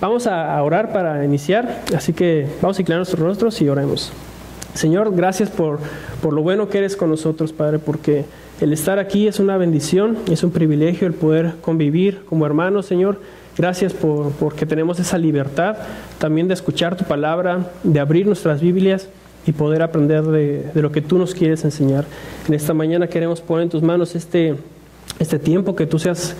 Vamos a orar para iniciar, así que vamos a inclinar nuestros rostros y oremos. Señor, gracias por lo bueno que eres con nosotros, Padre, porque el estar aquí es una bendición, es un privilegio el poder convivir como hermanos, Señor. Gracias porque tenemos esa libertad también de escuchar tu palabra, de abrir nuestras Biblias y poder aprender de lo que tú nos quieres enseñar. En esta mañana queremos poner en tus manos este tiempo, que tú seas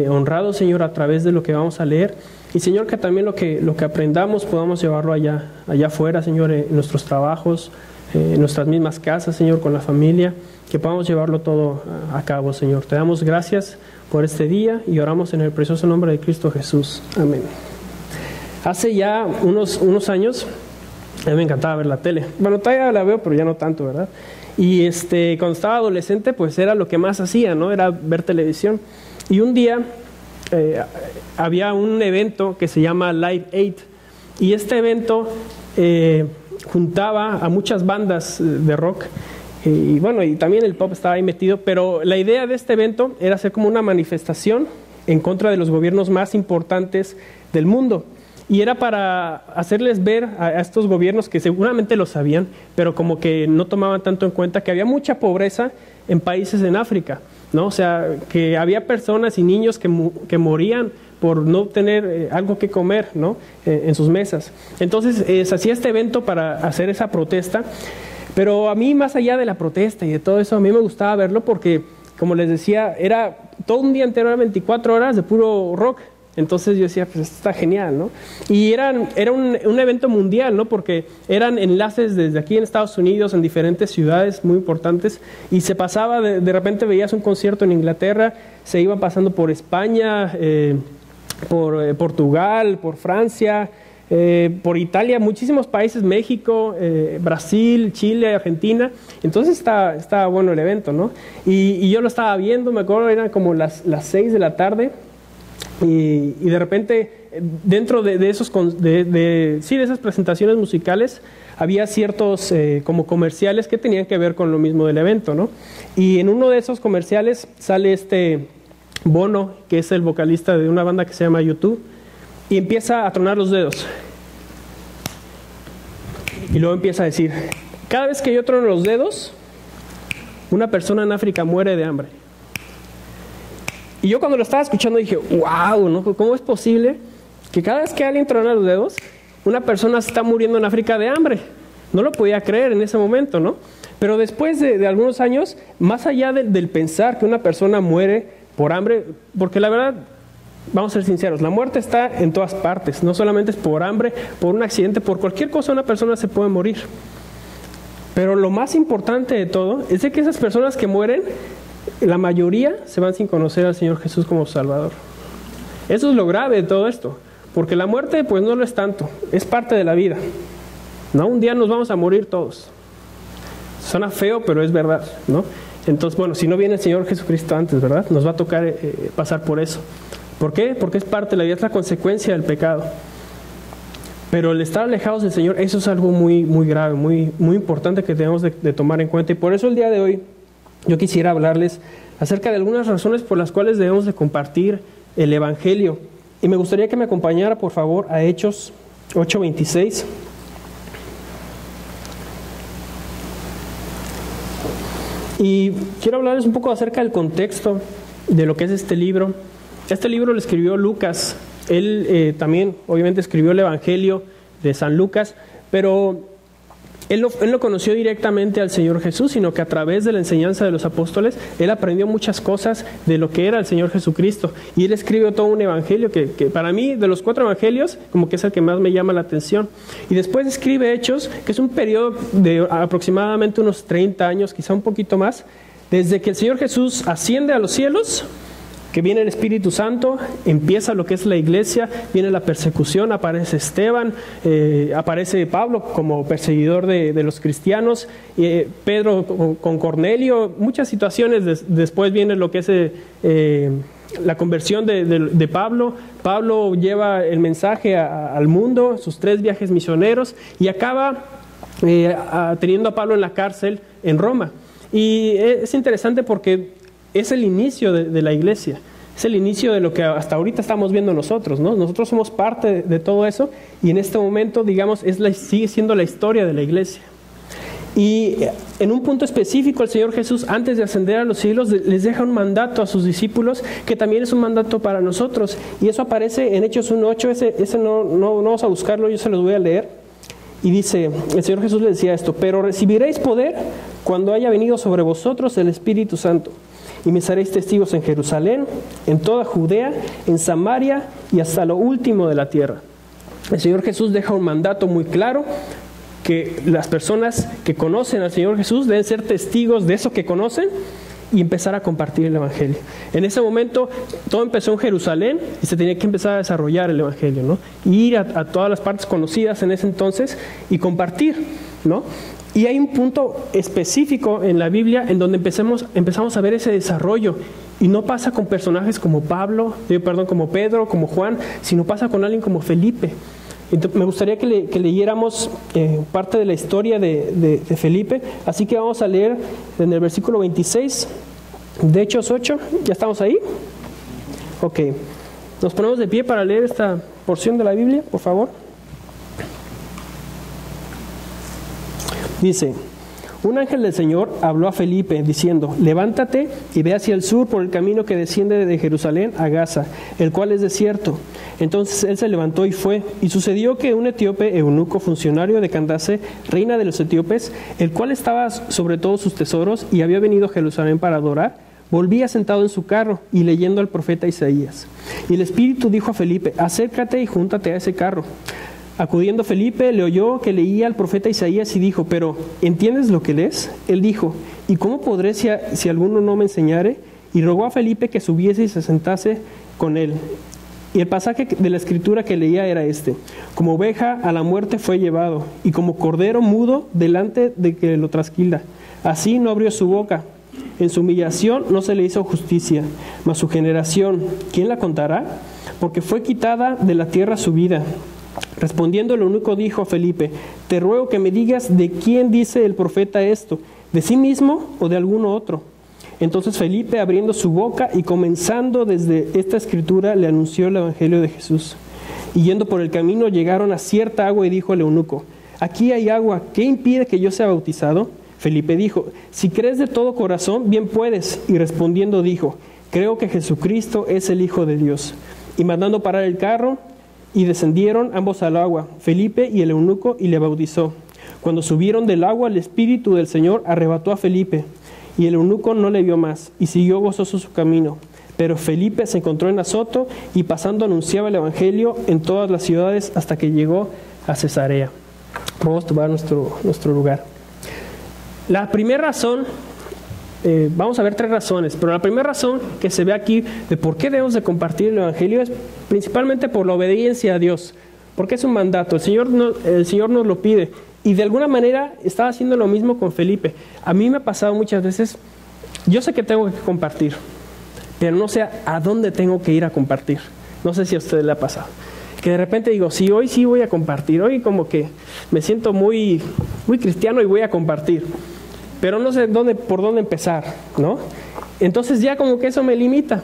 honrado, Señor, a través de lo que vamos a leer. Y, Señor, que también lo que aprendamos podamos llevarlo allá afuera, Señor, en nuestros trabajos, en nuestras mismas casas, Señor, con la familia, que podamos llevarlo todo a cabo, Señor. Te damos gracias por este día y oramos en el precioso nombre de Cristo Jesús. Amén. Hace ya unos años, a mí me encantaba ver la tele. Bueno, todavía la veo, pero ya no tanto, ¿verdad? Y cuando estaba adolescente, pues era lo que más hacía, ¿no? Era ver televisión. Y un día había un evento que se llama Live Aid. Y este evento juntaba a muchas bandas de rock. Y bueno, y también el pop estaba ahí metido. Pero la idea de este evento era hacer como una manifestación en contra de los gobiernos más importantes del mundo. Y era para hacerles ver a estos gobiernos, que seguramente lo sabían, pero como que no tomaban tanto en cuenta, que había mucha pobreza en países en África, ¿no? O sea, que había personas y niños que morían por no tener algo que comer, ¿no? En sus mesas. Entonces se hacía este evento para hacer esa protesta, pero a mí, más allá de la protesta y de todo eso, a mí me gustaba verlo porque, como les decía, era todo un día entero, 24 horas de puro rock. Entonces yo decía, pues esto está genial, ¿no? Y era un evento mundial, ¿no? Porque eran enlaces desde aquí en Estados Unidos, en diferentes ciudades muy importantes, y se pasaba, de repente veías un concierto en Inglaterra, se iba pasando por España, por Portugal, por Francia, por Italia, muchísimos países, México, Brasil, Chile, Argentina. Entonces estaba bueno el evento, ¿no? Y yo lo estaba viendo, me acuerdo, eran como las 6 de la tarde. Y de repente, dentro de esas presentaciones musicales, había ciertos como comerciales que tenían que ver con lo mismo del evento, ¿no? Y en uno de esos comerciales sale Bono, que es el vocalista de una banda que se llama U2, y empieza a tronar los dedos. Y luego empieza a decir, cada vez que yo trono los dedos, una persona en África muere de hambre. Y yo cuando lo estaba escuchando dije, wow, ¿no? ¿Cómo es posible que cada vez que alguien trona los dedos, una persona se está muriendo en África de hambre? No lo podía creer en ese momento, ¿no? Pero después de algunos años, más allá del pensar que una persona muere por hambre, porque la verdad, vamos a ser sinceros, la muerte está en todas partes, no solamente es por hambre, por un accidente, por cualquier cosa una persona se puede morir. Pero lo más importante de todo es de que esas personas que mueren, la mayoría se van sin conocer al Señor Jesús como Salvador. Eso es lo grave de todo esto, porque la muerte pues no lo es tanto, es parte de la vida, ¿no? Un día nos vamos a morir todos. Suena feo, pero es verdad, ¿no? Entonces, bueno, si no viene el Señor Jesucristo antes, ¿verdad? Nos va a tocar pasar por eso. ¿Por qué? Porque es parte de la vida, es la consecuencia del pecado. Pero el estar alejados del Señor, eso es algo muy, muy grave, muy, muy importante que tenemos de tomar en cuenta. Y por eso el día de hoy yo quisiera hablarles acerca de algunas razones por las cuales debemos de compartir el Evangelio. Y me gustaría que me acompañara, por favor, a Hechos 8:26. Y quiero hablarles un poco acerca del contexto de lo que es este libro. Este libro lo escribió Lucas. Él también, obviamente, escribió el Evangelio de San Lucas, pero él no conoció directamente al Señor Jesús, sino que a través de la enseñanza de los apóstoles, él aprendió muchas cosas de lo que era el Señor Jesucristo. Y él escribió todo un evangelio que para mí, de los 4 evangelios, como que es el que más me llama la atención. Y después escribe Hechos, que es un periodo de aproximadamente unos 30 años, quizá un poquito más, desde que el Señor Jesús asciende a los cielos, que viene el Espíritu Santo, empieza lo que es la iglesia, viene la persecución, aparece Esteban, aparece Pablo como perseguidor de los cristianos, Pedro con Cornelio, muchas situaciones. Después viene lo que es la conversión de Pablo. Pablo lleva el mensaje al mundo, sus 3 viajes misioneros, y acaba teniendo a Pablo en la cárcel en Roma. Y es interesante porque es el inicio de la iglesia. Es el inicio de lo que hasta ahorita estamos viendo nosotros, ¿no? Nosotros somos parte de todo eso y en este momento, digamos, sigue siendo la historia de la iglesia. Y en un punto específico el Señor Jesús, antes de ascender a los cielos, les deja un mandato a sus discípulos que también es un mandato para nosotros. Y eso aparece en Hechos 1:8, ese no vamos a buscarlo, yo se los voy a leer. Y dice, el Señor Jesús les decía esto: pero recibiréis poder cuando haya venido sobre vosotros el Espíritu Santo. Y me seréis testigos en Jerusalén, en toda Judea, en Samaria y hasta lo último de la tierra. El Señor Jesús deja un mandato muy claro, que las personas que conocen al Señor Jesús deben ser testigos de eso que conocen y empezar a compartir el Evangelio. En ese momento todo empezó en Jerusalén y se tenía que empezar a desarrollar el Evangelio, ¿no? Y ir a todas las partes conocidas en ese entonces y compartir, ¿no? Y hay un punto específico en la Biblia en donde empezamos a ver ese desarrollo. Y no pasa con personajes como como Pedro, como Juan, sino pasa con alguien como Felipe. Entonces, me gustaría que leyéramos parte de la historia de Felipe. Así que vamos a leer en el versículo 26 de Hechos 8. ¿Ya estamos ahí? Ok. Nos ponemos de pie para leer esta porción de la Biblia, por favor. Dice: un ángel del Señor habló a Felipe diciendo: levántate y ve hacia el sur por el camino que desciende de Jerusalén a Gaza, el cual es desierto. Entonces él se levantó y fue. Y sucedió que un etíope eunuco, funcionario de Candace, reina de los etíopes, el cual estaba sobre todos sus tesoros y había venido a Jerusalén para adorar, volvía sentado en su carro y leyendo al profeta Isaías. Y el Espíritu dijo a Felipe: acércate y júntate a ese carro. Acudiendo Felipe, le oyó que leía al profeta Isaías y dijo: pero ¿entiendes lo que lees? Él dijo: ¿y cómo podré si alguno no me enseñare? Y rogó a Felipe que subiese y se sentase con él. Y el pasaje de la escritura que leía era este: como oveja a la muerte fue llevado, y como cordero mudo delante de que lo trasquila. Así no abrió su boca. En su humillación no se le hizo justicia. Mas su generación, ¿quién la contará? Porque fue quitada de la tierra su vida. Respondiendo el eunuco dijo a Felipe: te ruego que me digas de quién dice el profeta esto, ¿de sí mismo o de alguno otro? Entonces Felipe, abriendo su boca y comenzando desde esta escritura, le anunció el evangelio de Jesús. Y yendo por el camino llegaron a cierta agua y dijo el eunuco: aquí hay agua, ¿qué impide que yo sea bautizado? Felipe dijo: si crees de todo corazón, bien puedes. Y respondiendo dijo: creo que Jesucristo es el Hijo de Dios. Y mandando parar el carro, y descendieron ambos al agua, Felipe y el eunuco, y le bautizó. Cuando subieron del agua, el Espíritu del Señor arrebató a Felipe, y el eunuco no le vio más, y siguió gozoso su camino. Pero Felipe se encontró en Azoto, y pasando anunciaba el Evangelio en todas las ciudades hasta que llegó a Cesarea. Vamos a tomar nuestro lugar. La primera razón, vamos a ver tres razones, pero la primera razón que se ve aquí de por qué debemos de compartir el Evangelio es principalmente por la obediencia a Dios, porque es un mandato, el Señor nos lo pide, y de alguna manera estaba haciendo lo mismo con Felipe. A mí me ha pasado muchas veces, yo sé que tengo que compartir, pero no sé a dónde tengo que ir a compartir. No sé si a usted le ha pasado, que de repente digo: sí, hoy sí voy a compartir, hoy como que me siento muy cristiano y voy a compartir, pero no sé por dónde empezar, ¿no? Entonces ya como que eso me limita.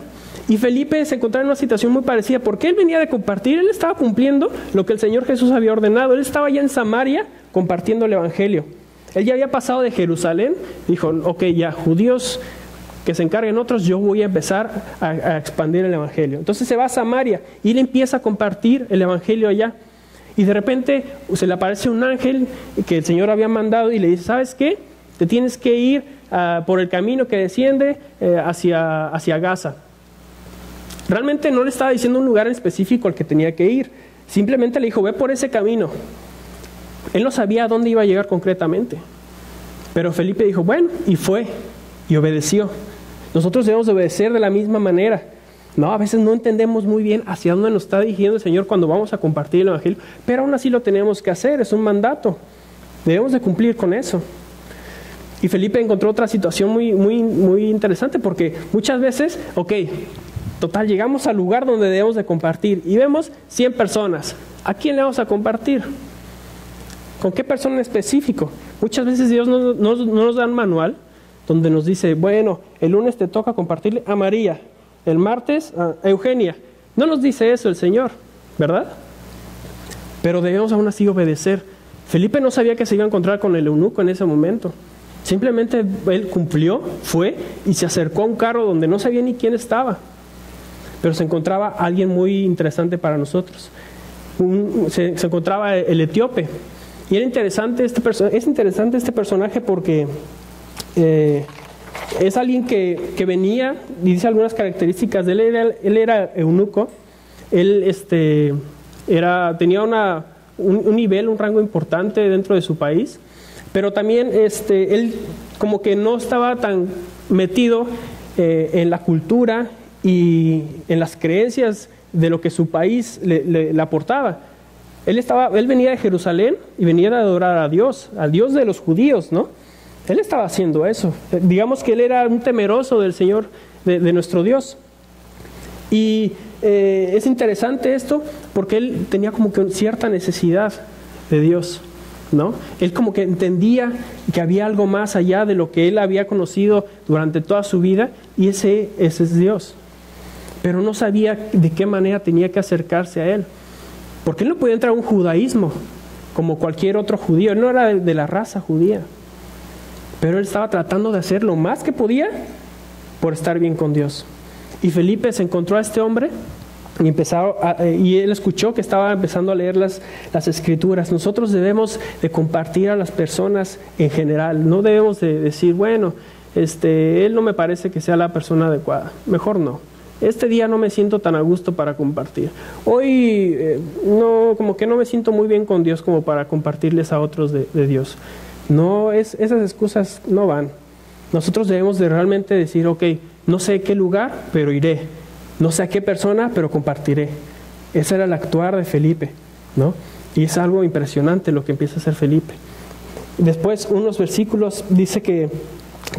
Y Felipe se encontraba en una situación muy parecida, porque él venía de compartir, él estaba cumpliendo lo que el Señor Jesús había ordenado, él estaba ya en Samaria compartiendo el Evangelio. Él ya había pasado de Jerusalén, dijo: ok, ya, judíos que se encarguen otros, yo voy a empezar a expandir el Evangelio. Entonces se va a Samaria y él empieza a compartir el Evangelio allá. Y de repente se le aparece un ángel que el Señor había mandado y le dice: ¿sabes qué? Te tienes que ir por el camino que desciende hacia Gaza. Realmente no le estaba diciendo un lugar en específico al que tenía que ir. Simplemente le dijo: ve por ese camino. Él no sabía a dónde iba a llegar concretamente. Pero Felipe dijo: bueno, y fue, y obedeció. Nosotros debemos de obedecer de la misma manera. No, a veces no entendemos muy bien hacia dónde nos está dirigiendo el Señor cuando vamos a compartir el Evangelio, pero aún así lo tenemos que hacer, es un mandato. Debemos de cumplir con eso. Y Felipe encontró otra situación muy interesante, porque muchas veces, total, llegamos al lugar donde debemos de compartir y vemos 100 personas. ¿A quién le vamos a compartir? ¿Con qué persona en específico? Muchas veces Dios no nos da un manual donde nos dice: bueno, el lunes te toca compartirle a María, El martes, Eugenia. No nos dice eso el Señor, ¿verdad? Pero debemos aún así obedecer. Felipe no sabía que se iba a encontrar con el eunuco en ese momento. Simplemente él cumplió, fue y se acercó a un carro donde no sabía ni quién estaba. Pero se encontraba alguien muy interesante para nosotros. Se encontraba el etíope. Y era interesante es interesante este personaje porque es alguien que venía, y dice algunas características de él. Él era eunuco. Él tenía un nivel, un rango importante dentro de su país. Pero también él como que no estaba tan metido en la cultura y en las creencias de lo que su país le aportaba. Él venía de Jerusalén y venía a adorar a Dios, al Dios de los judíos, ¿no? Él estaba haciendo eso. Digamos que él era un temeroso del Señor, de nuestro Dios. Y es interesante esto porque él tenía como que cierta necesidad de Dios, ¿no? Él como que entendía que había algo más allá de lo que él había conocido durante toda su vida, y ese es Dios. Pero no sabía de qué manera tenía que acercarse a él, porque él no podía entrar a un judaísmo como cualquier otro judío. Él no era de la raza judía, pero él estaba tratando de hacer lo más que podía por estar bien con Dios. Y Felipe se encontró a este hombre y él escuchó que estaba empezando a leer las escrituras. Nosotros debemos de compartir a las personas en general. No debemos de decir, bueno, él no me parece que sea la persona adecuada. Mejor no. Este día no me siento tan a gusto para compartir. Hoy como que no me siento muy bien con Dios como para compartirles a otros de Dios. No, esas excusas no van. Nosotros debemos de realmente decir, ok, no sé qué lugar, pero iré. No sé a qué persona, pero compartiré. Ese era el actuar de Felipe, ¿no? Y es algo impresionante lo que empieza a hacer Felipe. Después, unos versículos, dice que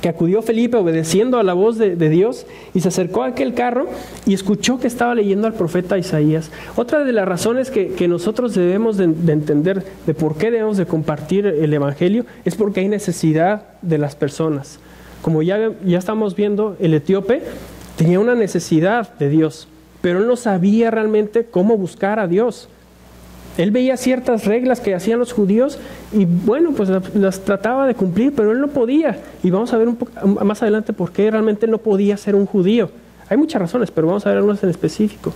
acudió Felipe obedeciendo a la voz de Dios y se acercó a aquel carro y escuchó que estaba leyendo al profeta Isaías. Otra de las razones que nosotros debemos de entender de por qué debemos de compartir el Evangelio es porque hay necesidad de las personas. Como ya estamos viendo, el etíope tenía una necesidad de Dios, pero él no sabía realmente cómo buscar a Dios. Él veía ciertas reglas que hacían los judíos y bueno, pues las trataba de cumplir, pero él no podía. Y vamos a ver un poco más adelante por qué realmente él no podía ser un judío. Hay muchas razones, pero vamos a ver algunas en específico.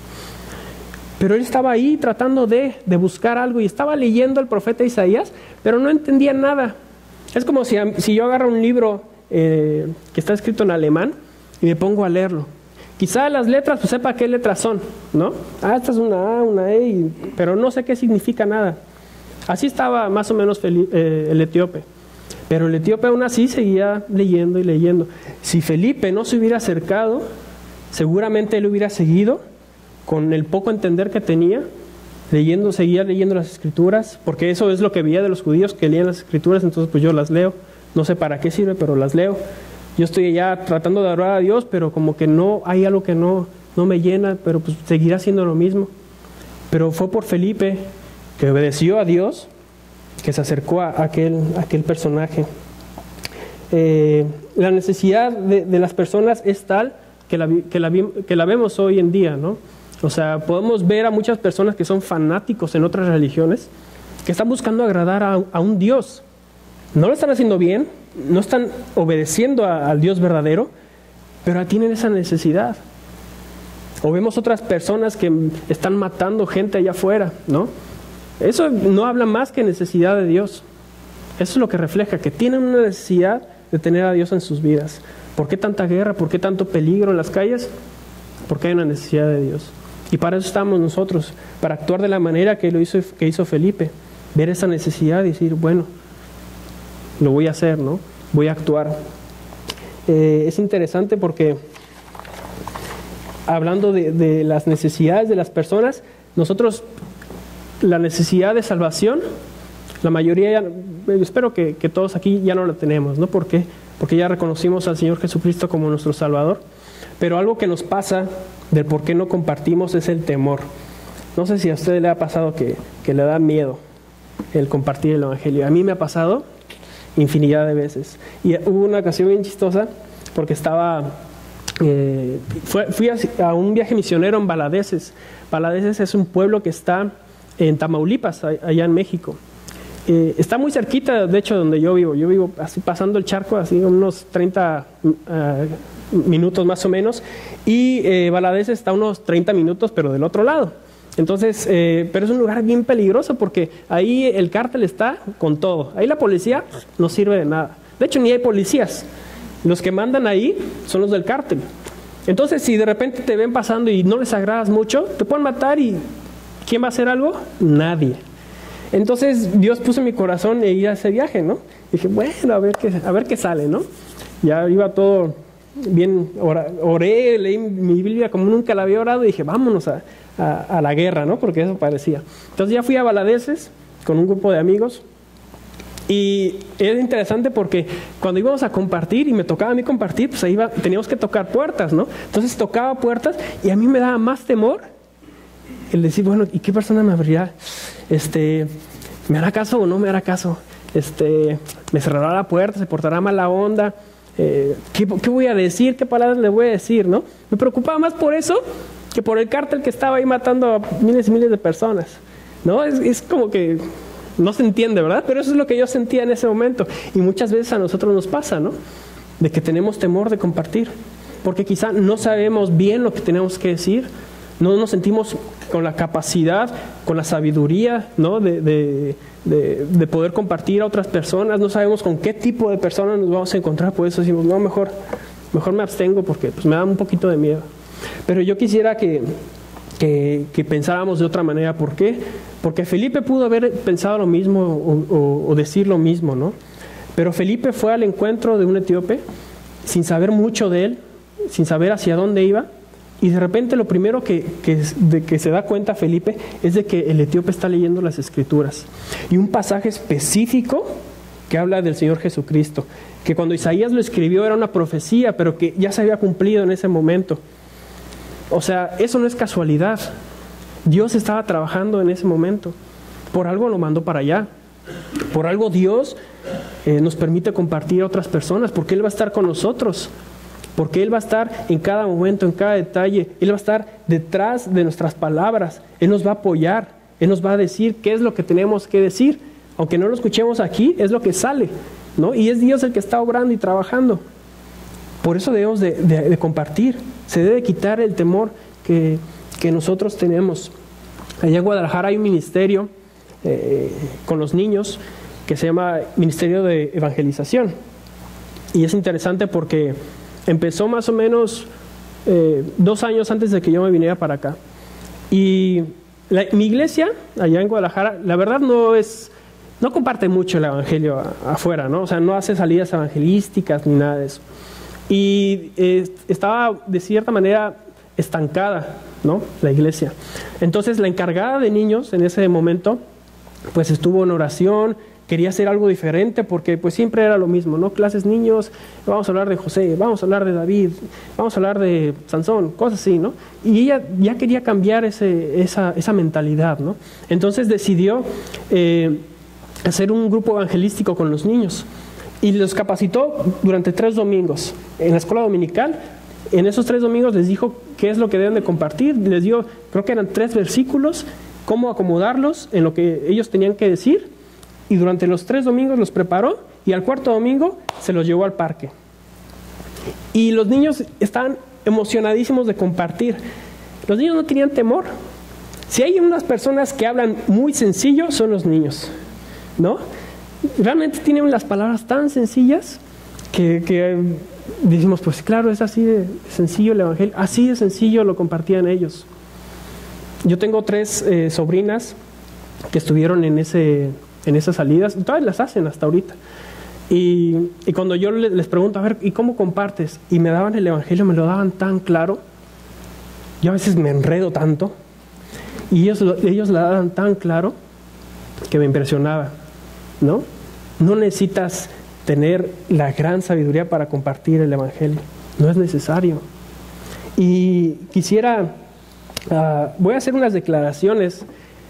Pero él estaba ahí tratando de buscar algo y estaba leyendo al profeta Isaías, pero no entendía nada. Es como si yo agarro un libro que está escrito en alemán y me pongo a leerlo. Quizá las letras, pues sepa qué letras son, ¿no? Esta es una A, una E, pero no sé qué significa nada. Así estaba más o menos el etíope. Pero el etíope aún así seguía leyendo y leyendo. Si Felipe no se hubiera acercado, seguramente él hubiera seguido con el poco entender que tenía, seguía leyendo las escrituras, porque eso es lo que veía de los judíos, que leían las escrituras. Entonces pues yo las leo. No sé para qué sirve, pero las leo. Yo estoy ya tratando de adorar a Dios, pero como que no hay algo que no me llena, pero pues seguirá haciendo lo mismo. Pero fue por Felipe, que obedeció a Dios, que se acercó a aquel personaje. La necesidad de las personas es tal que la vemos hoy en día, ¿no? O sea, podemos ver a muchas personas que son fanáticos en otras religiones, que están buscando agradar a un Dios. No lo están haciendo bien, no están obedeciendo al Dios verdadero, pero tienen esa necesidad. O vemos otras personas que están matando gente allá afuera, ¿no? Eso no habla más que necesidad de Dios. Eso es lo que refleja, que tienen una necesidad de tener a Dios en sus vidas. ¿Por qué tanta guerra? ¿Por qué tanto peligro en las calles? Porque hay una necesidad de Dios. Y para eso estamos nosotros, para actuar de la manera que hizo Felipe. Ver esa necesidad y decir, bueno, lo voy a hacer, ¿no? Voy a actuar. Es interesante porque hablando de las necesidades de las personas, nosotros la necesidad de salvación, la mayoría, espero que todos aquí ya no la tenemos, ¿no? ¿Por qué? Porque ya reconocimos al Señor Jesucristo como nuestro Salvador. Pero algo que nos pasa del por qué no compartimos es el temor. No sé si a usted le ha pasado que le da miedo el compartir el Evangelio. A mí me ha pasado infinidad de veces. Y hubo una ocasión bien chistosa porque estaba Fui a un viaje misionero en Valadeses. Valadeses es un pueblo que está en Tamaulipas, allá en México. Está muy cerquita, de hecho, donde yo vivo. Yo vivo así pasando el charco, así unos 30 minutos más o menos. Y Valadeses está unos 30 minutos, pero del otro lado. Entonces, pero es un lugar bien peligroso porque ahí el cártel está con todo. Ahí la policía no sirve de nada. De hecho, ni hay policías. Los que mandan ahí son los del cártel. Entonces, si de repente te ven pasando y no les agradas mucho, te pueden matar y ¿quién va a hacer algo? Nadie. Entonces, Dios puso en mi corazón ir a ese viaje, ¿no? Y dije, bueno, a ver qué sale, ¿no? Ya iba todo bien, oré, leí mi Biblia como nunca la había orado y dije, vámonos a la guerra, ¿no? Porque eso parecía. Entonces ya fui a Valadeses con un grupo de amigos. Y era interesante porque cuando íbamos a compartir y me tocaba a mí compartir, pues ahí teníamos que tocar puertas, ¿no? Entonces tocaba puertas y a mí me daba más temor el decir, bueno, ¿y qué persona me abrirá? ¿Me hará caso o no me hará caso? ¿Me cerrará la puerta? ¿Se portará mala onda? ¿Qué voy a decir? ¿Qué palabras le voy a decir? ¿No? Me preocupaba más por eso que por el cártel que estaba ahí matando a miles y miles de personas, ¿no? Es como que no se entiende, ¿verdad? Pero eso es lo que yo sentía en ese momento. Y muchas veces a nosotros nos pasa, ¿no? De que tenemos temor de compartir. Porque quizá no sabemos bien lo que tenemos que decir. No nos sentimos con la capacidad, con la sabiduría, ¿no? de poder compartir a otras personas. No sabemos con qué tipo de personas nos vamos a encontrar. Por eso decimos, no, mejor me abstengo porque pues, me da un poquito de miedo. Pero yo quisiera que pensáramos de otra manera. ¿Por qué? Porque Felipe pudo haber pensado lo mismo o decir lo mismo, ¿no? Pero Felipe fue al encuentro de un etíope sin saber mucho de él, sin saber hacia dónde iba, y de repente lo primero que se da cuenta Felipe es de que el etíope está leyendo las Escrituras. Y un pasaje específico que habla del Señor Jesucristo, que cuando Isaías lo escribió era una profecía, pero que ya se había cumplido en ese momento. O sea, eso no es casualidad. Dios estaba trabajando en ese momento. Por algo lo mandó para allá. Por algo Dios nos permite compartir a otras personas, porque Él va a estar con nosotros. Porque Él va a estar en cada momento, en cada detalle. Él va a estar detrás de nuestras palabras. Él nos va a apoyar. Él nos va a decir qué es lo que tenemos que decir. Aunque no lo escuchemos aquí, es lo que sale, ¿no? Y es Dios el que está obrando y trabajando. Por eso debemos de compartir. Se debe quitar el temor que nosotros tenemos. Allá en Guadalajara hay un ministerio con los niños que se llama Ministerio de Evangelización. Y es interesante porque empezó más o menos 2 años antes de que yo me viniera para acá. Y mi iglesia, allá en Guadalajara, la verdad no comparte mucho el evangelio afuera, ¿no? O sea, no hace salidas evangelísticas ni nada de eso. Y estaba de cierta manera estancada, ¿no? La iglesia. Entonces la encargada de niños en ese momento pues estuvo en oración, quería hacer algo diferente porque pues siempre era lo mismo, ¿no? Clases niños, vamos a hablar de José, vamos a hablar de David, vamos a hablar de Sansón, cosas así, ¿no? Y ella ya quería cambiar esa mentalidad, ¿no? Entonces decidió hacer un grupo evangelístico con los niños. Y los capacitó durante 3 domingos en la escuela dominical. En esos 3 domingos les dijo qué es lo que deben de compartir. Les dio, creo que eran 3 versículos, cómo acomodarlos en lo que ellos tenían que decir. Y durante los 3 domingos los preparó y al 4º domingo se los llevó al parque. Y los niños estaban emocionadísimos de compartir. Los niños no tenían temor. Si hay unas personas que hablan muy sencillo, son los niños, ¿no? Realmente tienen las palabras tan sencillas que decimos, pues claro, es así de sencillo el evangelio, así de sencillo lo compartían ellos. Yo tengo 3 sobrinas que estuvieron en esas salidas, y todavía las hacen hasta ahorita. Y cuando yo les pregunto, a ver, ¿y cómo compartes? Y me daban el evangelio, me lo daban tan claro. Yo a veces me enredo tanto, y ellos la daban tan claro que me impresionaba, ¿no? No necesitas tener la gran sabiduría para compartir el evangelio. No es necesario. Y quisiera, voy a hacer unas declaraciones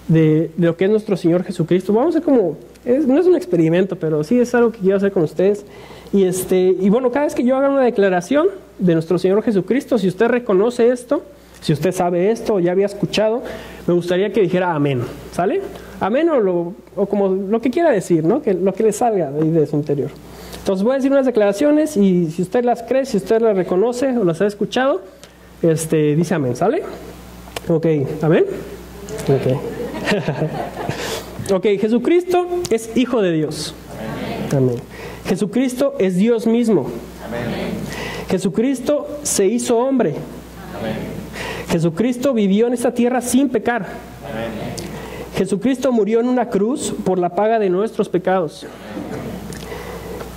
de lo que es nuestro Señor Jesucristo. Vamos a hacer como, no es un experimento, pero sí es algo que quiero hacer con ustedes. Y bueno, cada vez que yo haga una declaración de nuestro Señor Jesucristo, si usted reconoce esto, si usted sabe esto o ya había escuchado, me gustaría que dijera amén, ¿sale? Amén o como lo que quiera decir, ¿no? Que lo que le salga de ahí de su interior. Entonces voy a decir unas declaraciones y si usted las cree, si usted las reconoce o las ha escuchado, dice amén, ¿sale? Ok, amén. Ok. Ok, Jesucristo es Hijo de Dios. Amén. Jesucristo es Dios mismo. Amén. Jesucristo se hizo hombre. Amén. Jesucristo vivió en esta tierra sin pecar. Amén. Jesucristo murió en una cruz por la paga de nuestros pecados.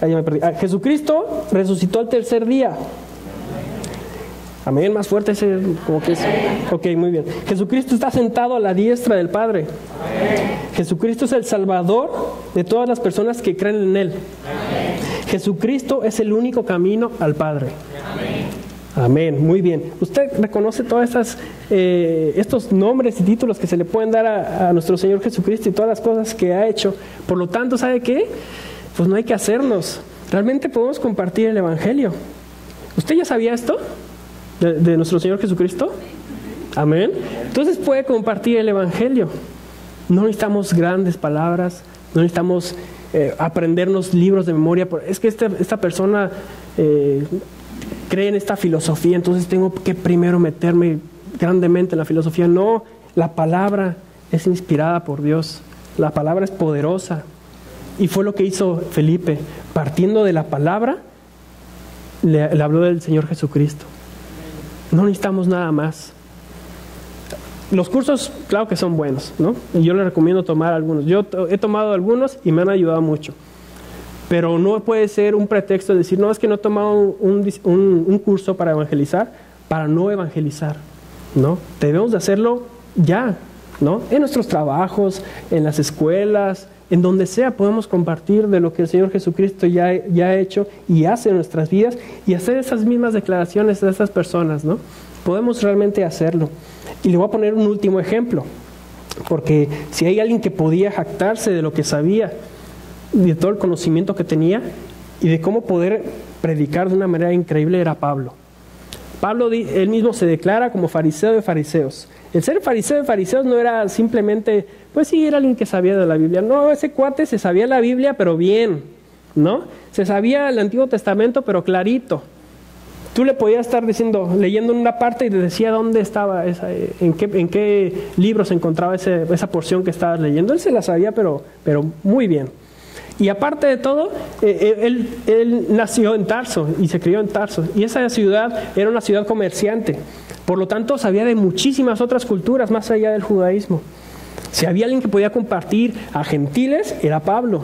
Ahí me perdí. Jesucristo resucitó al tercer día. Amén, más fuerte ese, como que es. Ok, muy bien. Jesucristo está sentado a la diestra del Padre. Amén. Jesucristo es el Salvador de todas las personas que creen en Él. Amén. Jesucristo es el único camino al Padre. Amén. Amén, muy bien. Usted reconoce todos estos nombres y títulos que se le pueden dar a nuestro Señor Jesucristo y todas las cosas que ha hecho. Por lo tanto, ¿sabe qué? Pues no hay que hacernos. Realmente podemos compartir el Evangelio. ¿Usted ya sabía esto? De nuestro Señor Jesucristo. Amén. Entonces puede compartir el Evangelio. No necesitamos grandes palabras, no necesitamos aprendernos libros de memoria. Es que esta persona cree en esta filosofía, entonces tengo que primero meterme grandemente en la filosofía. No, la palabra es inspirada por Dios. La palabra es poderosa. Y fue lo que hizo Felipe. Partiendo de la palabra, le habló del Señor Jesucristo. No necesitamos nada más. Los cursos, claro que son buenos, ¿no? Y yo les recomiendo tomar algunos. Yo he tomado algunos y me han ayudado mucho. Pero no puede ser un pretexto de decir, no, es que no he tomado un curso para evangelizar, para no evangelizar, ¿no? Debemos de hacerlo ya, ¿no? En nuestros trabajos, en las escuelas, en donde sea podemos compartir de lo que el Señor Jesucristo ya ha hecho y hace en nuestras vidas y hacer esas mismas declaraciones de estas personas, ¿no? Podemos realmente hacerlo. Y le voy a poner un último ejemplo, porque si hay alguien que podía jactarse de lo que sabía, de todo el conocimiento que tenía y de cómo poder predicar de una manera increíble, era Pablo. Pablo, él mismo se declara como fariseo de fariseos. El ser fariseo de fariseos no era simplemente, pues sí, era alguien que sabía de la Biblia. No, ese cuate se sabía la Biblia, pero bien, ¿no? Se sabía el Antiguo Testamento, pero clarito. Tú le podías estar leyendo en una parte y te decía dónde estaba, en qué libro se encontraba esa porción que estabas leyendo. Él se la sabía, pero muy bien. Y aparte de todo, él nació en Tarso y se crió en Tarso. Y esa ciudad era una ciudad comerciante. Por lo tanto, sabía de muchísimas otras culturas más allá del judaísmo. Si había alguien que podía compartir a gentiles, era Pablo.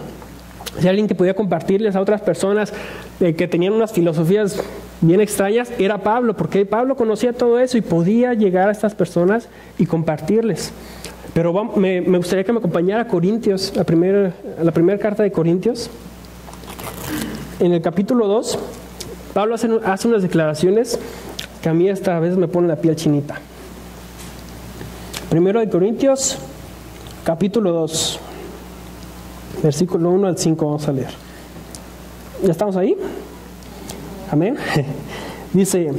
Si había alguien que podía compartirles a otras personas que tenían unas filosofías bien extrañas, era Pablo, porque Pablo conocía todo eso y podía llegar a estas personas y compartirles. Pero me gustaría que me acompañara a Corintios, a la primera carta de Corintios. En el capítulo 2, Pablo hace unas declaraciones que a mí esta vez me pone la piel chinita. Primero de Corintios, capítulo 2, versículo 1 al 5 vamos a leer. ¿Ya estamos ahí? Amén. Dice,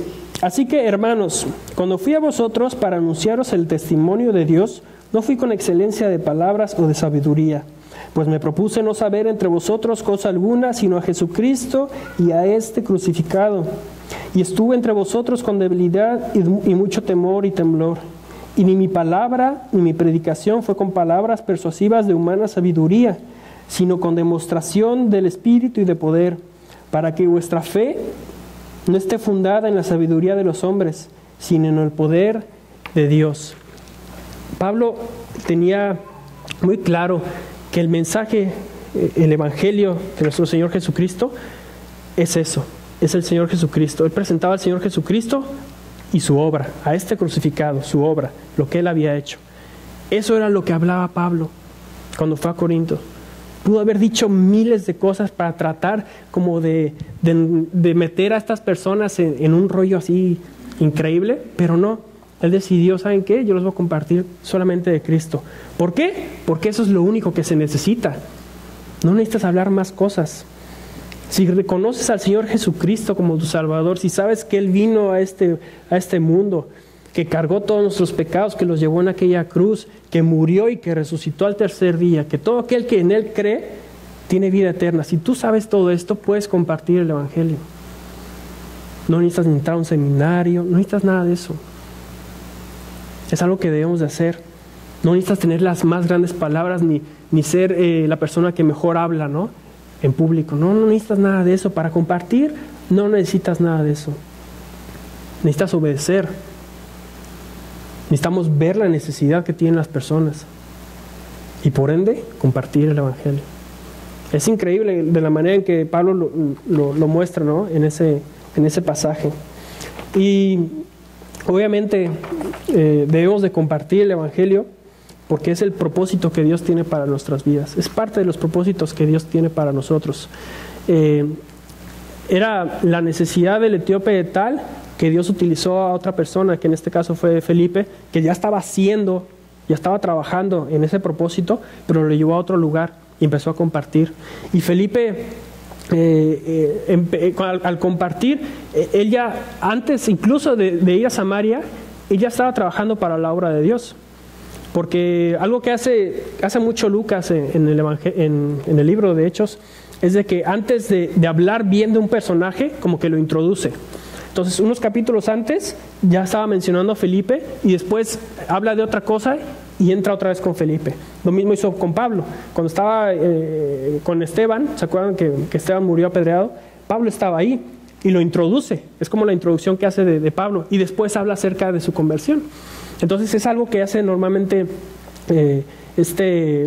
así que hermanos, cuando fui a vosotros para anunciaros el testimonio de Dios, no fui con excelencia de palabras o de sabiduría, pues me propuse no saber entre vosotros cosa alguna, sino a Jesucristo y a este crucificado. Y estuve entre vosotros con debilidad y mucho temor y temblor. Y ni mi palabra ni mi predicación fue con palabras persuasivas de humana sabiduría, sino con demostración del Espíritu y de poder, para que vuestra fe no esté fundada en la sabiduría de los hombres, sino en el poder de Dios. Pablo tenía muy claro que el mensaje, el Evangelio de nuestro Señor Jesucristo es eso, es el Señor Jesucristo. Él presentaba al Señor Jesucristo y su obra, a este crucificado, su obra, lo que Él había hecho. Eso era lo que hablaba Pablo cuando fue a Corinto. Pudo haber dicho miles de cosas para tratar como de meter a estas personas en un rollo así increíble, pero no. él decidió, ¿saben qué? Yo les voy a compartir solamente de Cristo. ¿Por qué? Porque eso es lo único que se necesita. No necesitas hablar más cosas. Si reconoces al Señor Jesucristo como tu Salvador, si sabes que Él vino a este mundo, que cargó todos nuestros pecados, que los llevó en aquella cruz, que murió y que resucitó al tercer día, que todo aquel que en Él cree tiene vida eterna. Si tú sabes todo esto, puedes compartir el Evangelio. No necesitas ni entrar a un seminario, no necesitas nada de eso. Es algo que debemos de hacer. No necesitas tener las más grandes palabras ni ser la persona que mejor habla, ¿no? En público. No necesitas nada de eso. Para compartir, no necesitas nada de eso. Necesitas obedecer. Necesitamos ver la necesidad que tienen las personas. Y por ende, compartir el Evangelio. Es increíble de la manera en que Pablo lo muestra, ¿no? En ese pasaje. Y obviamente debemos de compartir el Evangelio porque es el propósito que Dios tiene para nuestras vidas. Es parte de los propósitos que Dios tiene para nosotros. Era la necesidad del etíope tal que Dios utilizó a otra persona, que en este caso fue Felipe, que ya estaba trabajando en ese propósito, pero lo llevó a otro lugar y empezó a compartir. Y Felipe, al compartir, él ya, antes incluso de ir a Samaria, él ya estaba trabajando para la obra de Dios. Porque algo que hace mucho Lucas en el libro de Hechos, es de que antes de hablar bien de un personaje, como que lo introduce. Entonces, unos capítulos antes, ya estaba mencionando a Felipe, y después habla de otra cosa, y entra otra vez con Felipe. Lo mismo hizo con Pablo. Cuando estaba con Esteban, ¿se acuerdan que Esteban murió apedreado? Pablo estaba ahí y lo introduce. Es como la introducción que hace de Pablo. Y después habla acerca de su conversión. Entonces es algo que hace normalmente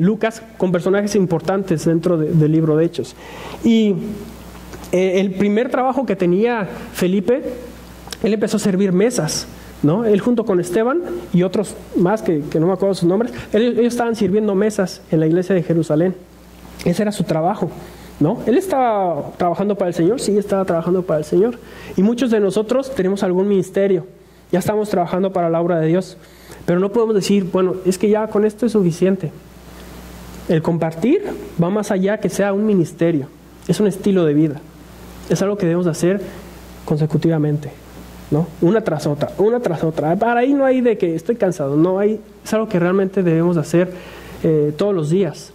Lucas con personajes importantes dentro del libro de Hechos. Y el primer trabajo que tenía Felipe, él empezó a servir mesas, ¿no? Él junto con Esteban y otros más que no me acuerdo sus nombres, ellos estaban sirviendo mesas en la iglesia de Jerusalén. Ese era su trabajo, ¿no? Él estaba trabajando para el Señor, sí, estaba trabajando para el Señor. Y muchos de nosotros tenemos algún ministerio, ya estamos trabajando para la obra de Dios, pero no podemos decir, bueno, es que ya con esto es suficiente. El compartir va más allá que sea un ministerio, es un estilo de vida, es algo que debemos hacer consecutivamente, ¿no? Una tras otra. Para ahí no hay de que estoy cansado, no hay, es algo que realmente debemos hacer todos los días.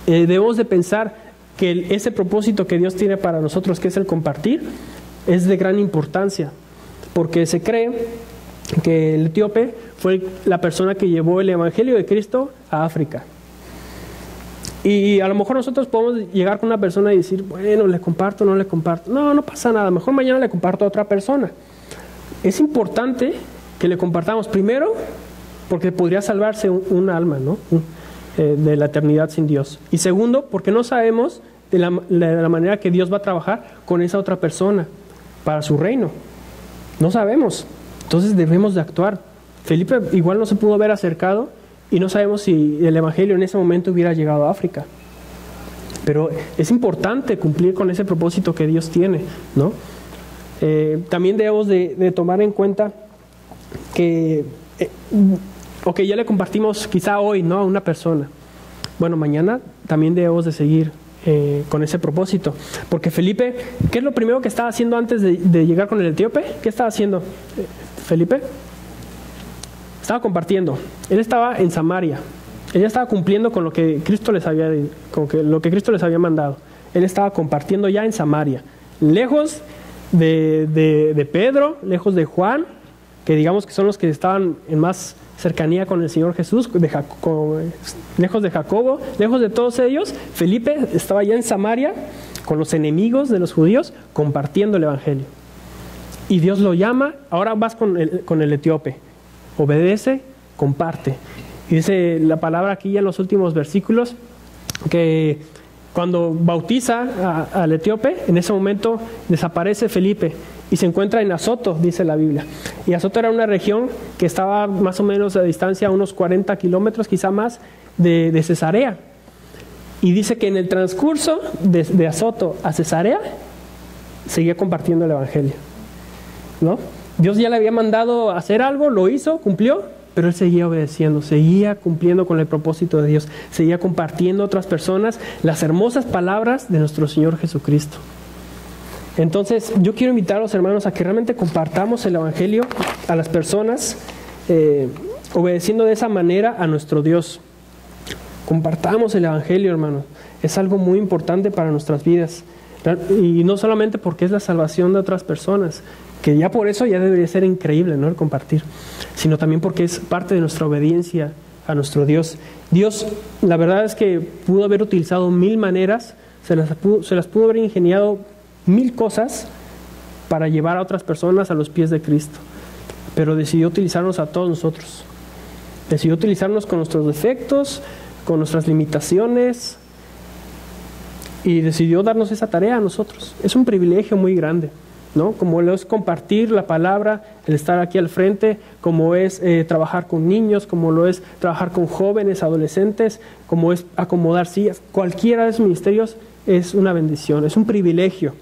Debemos de pensar que ese propósito que Dios tiene para nosotros, que es el compartir, es de gran importancia, porque se cree que el etíope fue la persona que llevó el Evangelio de Cristo a África. Y a lo mejor nosotros podemos llegar con una persona y decir, bueno, le comparto, no le comparto. No pasa nada, mejor mañana le comparto a otra persona. Es importante que le compartamos primero, porque podría salvarse un alma, ¿no? De la eternidad sin Dios. Y segundo, porque no sabemos de la manera que Dios va a trabajar con esa otra persona para su reino. No sabemos. Entonces debemos de actuar. Felipe igual no se pudo haber acercado y no sabemos si el Evangelio en ese momento hubiera llegado a África. Pero es importante cumplir con ese propósito que Dios tiene, ¿no? También debemos de tomar en cuenta que ya le compartimos quizá hoy, ¿no? A una persona. Bueno, mañana también debemos de seguir con ese propósito. Porque Felipe, ¿qué es lo primero que estaba haciendo antes de llegar con el etíope? ¿Qué estaba haciendo Felipe? Estaba compartiendo. Él estaba en Samaria. Él ya estaba cumpliendo con lo que Cristo les había mandado. Él estaba compartiendo ya en Samaria, lejos de Pedro, lejos de Juan, que digamos que son los que estaban en más cercanía con el Señor Jesús, lejos de Jacobo, lejos de todos ellos. Felipe estaba ya en Samaria con los enemigos de los judíos compartiendo el Evangelio. Y Dios lo llama, ahora vas con el etíope. Obedece, comparte. Y dice la palabra aquí en los últimos versículos que cuando bautiza al etíope, en ese momento desaparece Felipe y se encuentra en Azoto, dice la Biblia. Y Azoto era una región que estaba más o menos a distancia, unos 40 kilómetros, quizá más, de Cesarea. Y dice que en el transcurso de Azoto a Cesarea seguía compartiendo el Evangelio, ¿no? Dios ya le había mandado hacer algo, lo hizo, cumplió, pero él seguía obedeciendo, seguía cumpliendo con el propósito de Dios, seguía compartiendo a otras personas las hermosas palabras de nuestro Señor Jesucristo. Entonces, yo quiero invitar a los hermanos a que realmente compartamos el Evangelio a las personas, obedeciendo de esa manera a nuestro Dios. Compartamos el Evangelio, hermanos. Es algo muy importante para nuestras vidas. Y no solamente porque es la salvación de otras personas, que ya por eso ya debería ser increíble, ¿no?, el compartir, sino también porque es parte de nuestra obediencia a nuestro Dios. Dios, la verdad es que pudo haber utilizado 1000 maneras, se las pudo haber ingeniado 1000 cosas para llevar a otras personas a los pies de Cristo, pero decidió utilizarnos a todos nosotros. Decidió utilizarnos con nuestros defectos, con nuestras limitaciones, y decidió darnos esa tarea a nosotros. Es un privilegio muy grande, ¿no? Como lo es compartir la palabra, el estar aquí al frente, como es trabajar con niños, como lo es trabajar con jóvenes, adolescentes, como es acomodar sillas. Cualquiera de esos ministerios es una bendición, es un privilegio,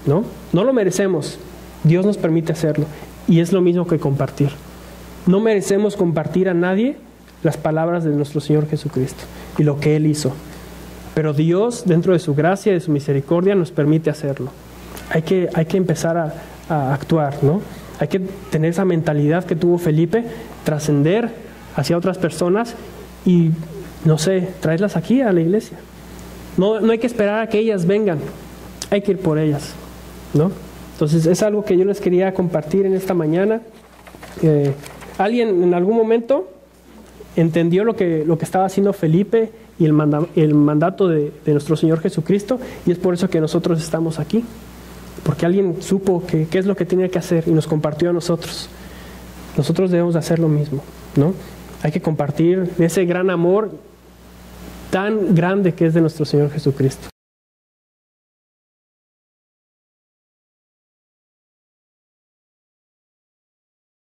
¿no? No lo merecemos, Dios nos permite hacerlo, y es lo mismo que compartir. No merecemos compartir a nadie las palabras de nuestro Señor Jesucristo y lo que Él hizo. Pero Dios, dentro de su gracia y de su misericordia, nos permite hacerlo. Hay que empezar a actuar, ¿no? Hay que tener esa mentalidad que tuvo Felipe, trascender hacia otras personas y, no sé, traerlas aquí a la iglesia. No hay que esperar a que ellas vengan, hay que ir por ellas, ¿no? Entonces es algo que yo les quería compartir en esta mañana. ¿Alguien en algún momento entendió lo que estaba haciendo Felipe y el mandato de nuestro Señor Jesucristo? Y es por eso que nosotros estamos aquí, porque alguien supo qué es lo que tenía que hacer y nos compartió a nosotros. Nosotros debemos de hacer lo mismo, ¿no? Hay que compartir ese gran amor tan grande que es de nuestro Señor Jesucristo.